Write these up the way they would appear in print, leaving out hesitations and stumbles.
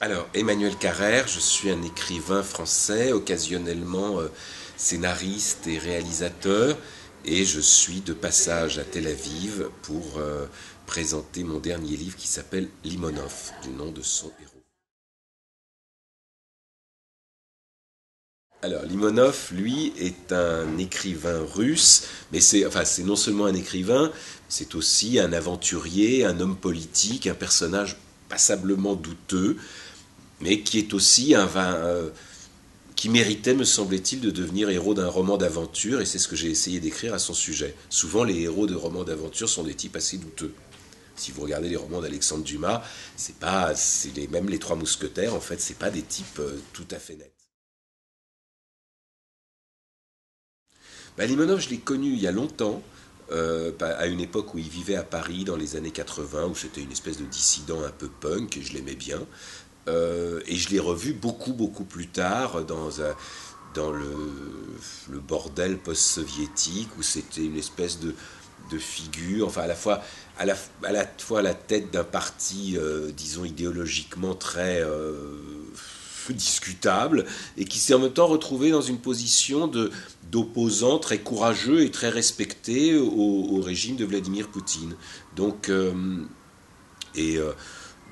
Alors, Emmanuel Carrère, je suis un écrivain français, occasionnellement scénariste et réalisateur, et je suis de passage à Tel Aviv pour présenter mon dernier livre qui s'appelle Limonov, du nom de son héros. Alors, Limonov, lui, est un écrivain russe, mais c'est non seulement un écrivain, c'est aussi un aventurier, un homme politique, un personnage passablement douteux, mais qui est aussi qui méritait, me semblait-il, de devenir héros d'un roman d'aventure, et c'est ce que j'ai essayé d'écrire à son sujet. Souvent, les héros de romans d'aventure sont des types assez douteux. Si vous regardez les romans d'Alexandre Dumas, même les Trois Mousquetaires, en fait, c'est pas des types tout à fait nets. Limonov, je l'ai connu il y a longtemps, à une époque où il vivait à Paris dans les années 80, où c'était une espèce de dissident un peu punk, et je l'aimais bien. Et je l'ai revu beaucoup, beaucoup plus tard dans le bordel post-soviétique, où c'était une espèce de figure, enfin à la tête d'un parti, disons, idéologiquement très discutable, et qui s'est en même temps retrouvé dans une position d'opposant très courageux et très respecté au régime de Vladimir Poutine. Donc, et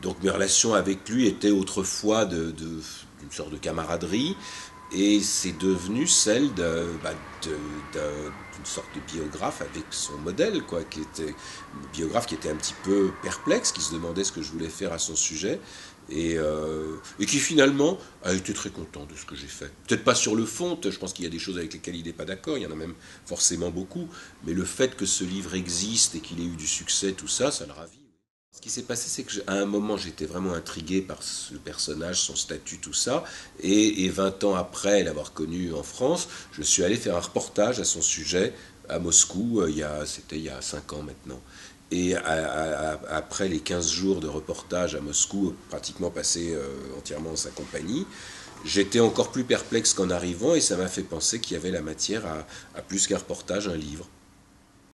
donc mes relations avec lui étaient autrefois d'une sorte de camaraderie, et c'est devenu celle d'une sorte de biographe avec son modèle, quoi, qui était un biographe qui était un petit peu perplexe, qui se demandait ce que je voulais faire à son sujet, et qui finalement a été très content de ce que j'ai fait. Peut-être pas sur le fond, je pense qu'il y a des choses avec lesquelles il n'est pas d'accord, il y en a même forcément beaucoup, mais le fait que ce livre existe et qu'il ait eu du succès, tout ça, ça le ravit. Ce qui s'est passé, c'est qu'à un moment, j'étais vraiment intrigué par ce personnage, son statut, tout ça. Et 20 ans après l'avoir connu en France, je suis allé faire un reportage à son sujet à Moscou, c'était il y a 5 ans maintenant. Et après les 15 jours de reportage à Moscou, pratiquement passé entièrement en sa compagnie, j'étais encore plus perplexe qu'en arrivant, et ça m'a fait penser qu'il y avait la matière à plus qu'un reportage, un livre.